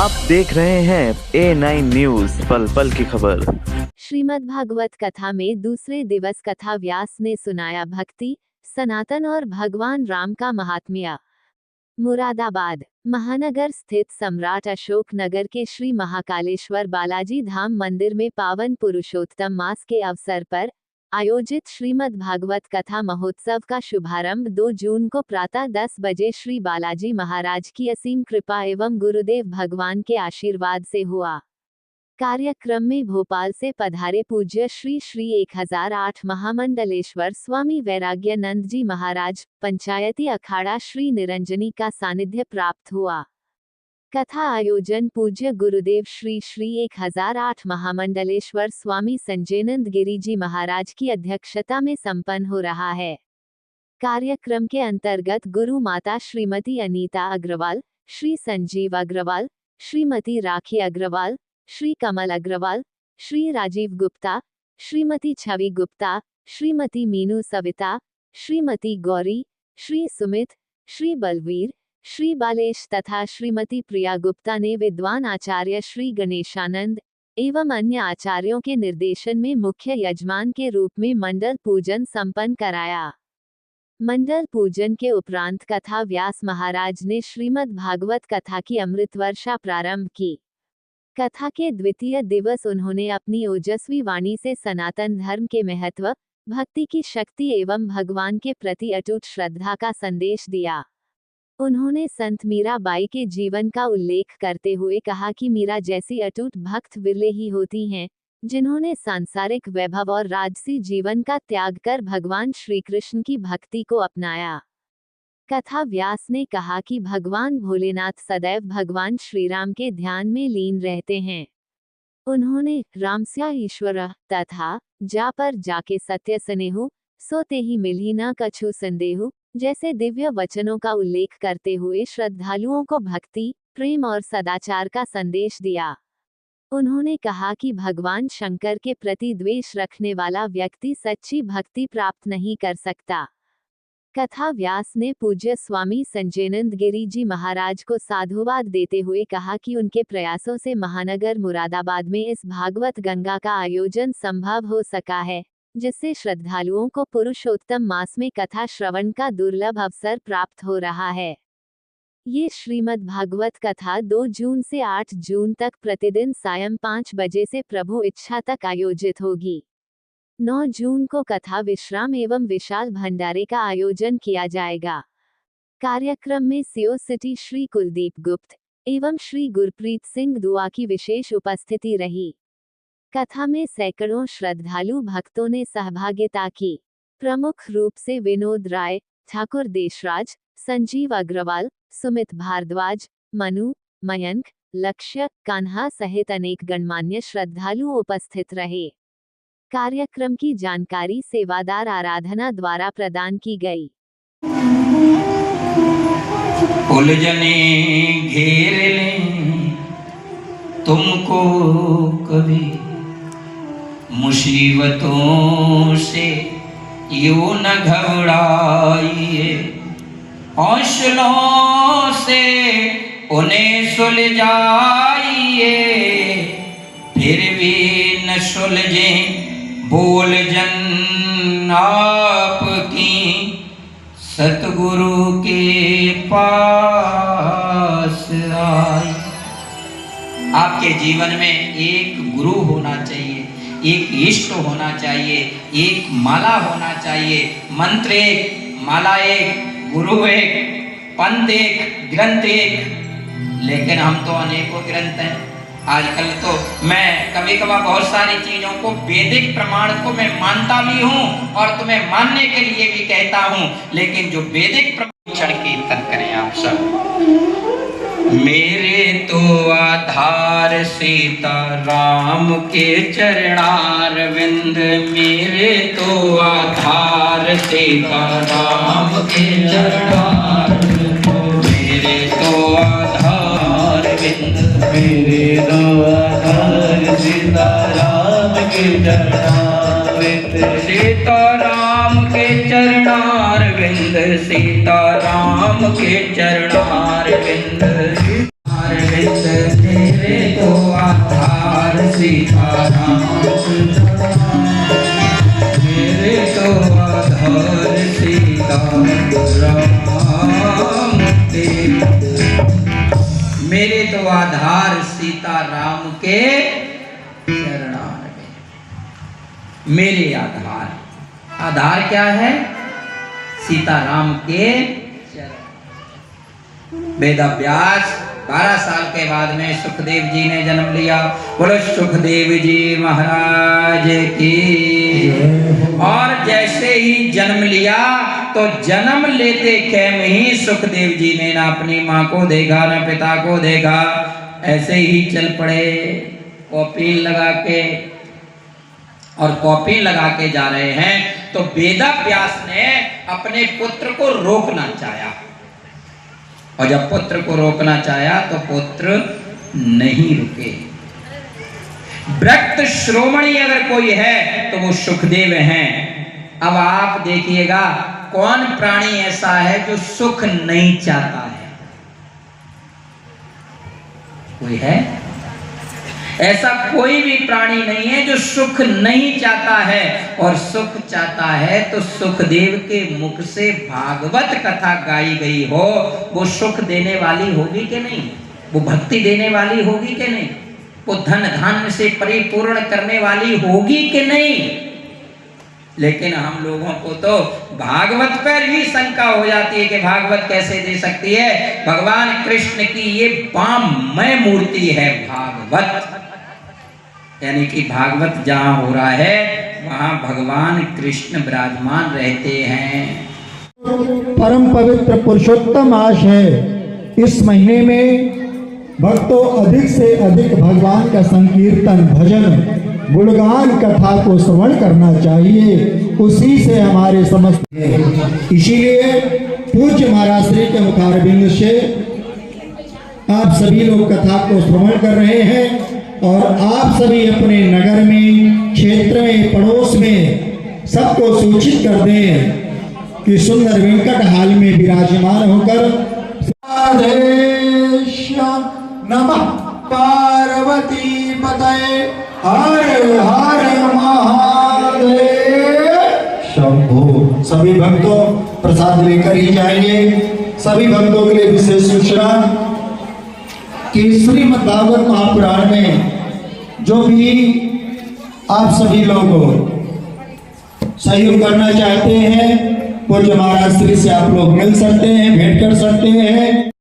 आप देख रहे हैं A9 न्यूज, पल पल की खबर। श्रीमद् भागवत कथा में दूसरे दिवस कथा व्यास ने सुनाया भक्ति, सनातन और भगवान राम का महात्म्य। मुरादाबाद महानगर स्थित सम्राट अशोक नगर के श्री महाकालेश्वर बालाजी धाम मंदिर में पावन पुरुषोत्तम मास के अवसर पर आयोजित श्रीमद् भागवत कथा महोत्सव का शुभारंभ 2 जून को प्रातः 10 बजे श्री बालाजी महाराज की असीम कृपा एवं गुरुदेव भगवान के आशीर्वाद से हुआ। कार्यक्रम में भोपाल से पधारे पूज्य श्री श्री 1008 महामंडलेश्वर स्वामी वैराग्यानंद जी महाराज, पंचायती अखाड़ा श्री निरंजनी का सानिध्य प्राप्त हुआ। कथा आयोजन पूज्य गुरुदेव श्री श्री 1008 महामंडलेश्वर स्वामी संजयनंद गिरी जी महाराज की अध्यक्षता में संपन्न हो रहा है। कार्यक्रम के अंतर्गत गुरु माता श्रीमती अनीता अग्रवाल, श्री संजीव अग्रवाल, श्रीमती राखी अग्रवाल, श्री कमल अग्रवाल, श्री राजीव गुप्ता, श्रीमती छवि गुप्ता, श्रीमती मीनू सविता, श्रीमती गौरी, श्री सुमित, श्री बलवीर, श्री बालेश तथा श्रीमती प्रिया गुप्ता ने विद्वान आचार्य श्री गणेशानंद एवं अन्य आचार्यों के निर्देशन में मुख्य यजमान के रूप में मंडल पूजन संपन्न कराया। मंडल पूजन के उपरांत कथा व्यास महाराज ने श्रीमद् भागवत कथा की अमृत वर्षा प्रारंभ की। कथा के द्वितीय दिवस उन्होंने अपनी ओजस्वी वाणी से सनातन धर्म के महत्व, भक्ति की शक्ति एवं भगवान के प्रति अटूट श्रद्धा का संदेश दिया। उन्होंने संत मीराबाई के जीवन का उल्लेख करते हुए कहा कि मीरा जैसी अटूट भक्त विरले ही होती हैं, जिन्होंने सांसारिक वैभव और राजसी जीवन का त्याग कर भगवान श्री कृष्ण की भक्ति को अपनाया। कथा व्यास ने कहा कि भगवान भोलेनाथ सदैव भगवान श्रीराम के ध्यान में लीन रहते हैं। उन्होंने रामस्या ईश्वर तथा जा पर जाके सत्य स्नेहु सो ते ही मिलही न कछु संदेहु जैसे दिव्य वचनों का उल्लेख करते हुए श्रद्धालुओं को भक्ति, प्रेम और सदाचार का संदेश दिया। उन्होंने कहा कि भगवान शंकर के प्रति द्वेष रखने वाला व्यक्ति सच्ची भक्ति प्राप्त नहीं कर सकता। कथा व्यास ने पूज्य स्वामी संजयनंद गिरी जी महाराज को साधुवाद देते हुए कहा कि उनके प्रयासों से महानगर मुरादाबाद में इस भागवत गंगा का आयोजन संभव हो सका है, जिससे श्रद्धालुओं को पुरुषोत्तम मास में कथा श्रवण का दुर्लभ अवसर प्राप्त हो रहा है। ये श्रीमद् भागवत कथा 2 जून से 8 जून तक प्रतिदिन सायं 5 बजे से प्रभु इच्छा तक आयोजित होगी। 9 जून को कथा विश्राम एवं विशाल भंडारे का आयोजन किया जाएगा। कार्यक्रम में सीओ सिटी श्री कुलदीप गुप्त एवं श्री गुरप्रीत सिंह दुआ की विशेष उपस्थिति रही। कथा में सैकड़ों श्रद्धालु भक्तों ने सहभागिता की। प्रमुख रूप से विनोद राय, ठाकुर देशराज, संजीव अग्रवाल, सुमित भारद्वाज, मनु, मयंक, लक्ष्य, कान्हा सहित अनेक गणमान्य श्रद्धालु उपस्थित रहे। कार्यक्रम की जानकारी सेवादार आराधना द्वारा प्रदान की गई। उलझने घेर लें तुमको कभी, मुसीबतों से यूं न घबराइए, हौसलों से उन्हें सुलझाइए, फिर भी न सुलझें बोल जन आपकी, सतगुरु के पास आए। आपके जीवन में एक गुरु होना चाहिए, एक इष्ट होना चाहिए, एक माला होना चाहिए। मंत्र एक, माला एक, गुरु एक, पंथ एक, ग्रंथ एक। लेकिन हम तो अनेकों ग्रंथ हैं। आजकल तो मैं कभी कभार बहुत सारी चीजों को, वैदिक प्रमाण को मैं मानता भी हूँ और तुम्हें मानने के लिए भी कहता हूँ, लेकिन जो वैदिक प्रमाण कीर्तन करें आप सब। मेरे तो आधार सीता राम के चरणारविंद, मेरे तो आधार सीता राम के चरणारविंद, मेरे तो आधार विंद, मेरे तो आधार सीता राम के चरणारविंद, सीता राम के चरणारविंद, सीता राम के चरणारविंद, अरविंद सीता राम, मेरे तो आधार सीता राम के, मेरे तो आधार सीता राम के चरणार में। मेरे आधार, आधार क्या है? सीता राम के चरण। वेदव्यास 12 साल के बाद में सुखदेव जी ने जन्म लिया। बोलो सुखदेव जी महाराज की। और जैसे ही जन्म लिया तो जन्म लेते क्रम ही सुखदेव जी ने ना अपनी माँ को देखा ना पिता को देखा, ऐसे ही चल पड़े कॉपी लगा के, और कॉपी लगा के जा रहे हैं तो वेदव्यास ने अपने पुत्र को रोकना चाहा, और जब पुत्र को रोकना चाहा तो पुत्र नहीं रुके। व्रत श्रोमणी अगर कोई है तो वो सुखदेव हैं। अब आप देखिएगा कौन प्राणी ऐसा है जो सुख नहीं चाहता है? कोई है? ऐसा कोई भी प्राणी नहीं है जो सुख नहीं चाहता है। और सुख चाहता है तो सुखदेव के मुख से भागवत कथा गाई गई हो, वो सुख देने वाली होगी कि नहीं? वो भक्ति देने वाली होगी कि नहीं? वो धन धान्य से परिपूर्ण करने वाली होगी कि नहीं? लेकिन हम लोगों को तो भागवत पर ही शंका हो जाती है कि भागवत कैसे दे सकती है। भगवान कृष्ण की ये वाममय मूर्ति है भागवत, यानी कि भागवत जहाँ हो रहा है वहाँ भगवान कृष्ण विराजमान रहते हैं। परम पवित्र पुरुषोत्तम मास है। इस महीने में भक्तों अधिक से अधिक भगवान का संकीर्तन, भजन, गुणगान, कथा को श्रवण करना चाहिए। उसी से हमारे समस्त, इसीलिए पूज्य महाराज श्री के मुखारबिंद से आप सभी लोग कथा को श्रवण कर रहे हैं, और आप सभी अपने नगर में, क्षेत्र में, पड़ोस में सबको सूचित कर दें कि सुंदर वेंकट हाल में विराजमान होकर नमः पार्वती पतये हर हर महादेव शंभो। सभी भक्तों प्रसाद लेकर ही जाएंगे। सभी भक्तों के लिए विशेष सूचना कि श्रीमद् भागवत महापुराण में जो भी आप सभी लोग सहयोग करना चाहते हैं, पूज्य महाराज श्री से आप लोग मिल सकते हैं, भेंट कर सकते हैं।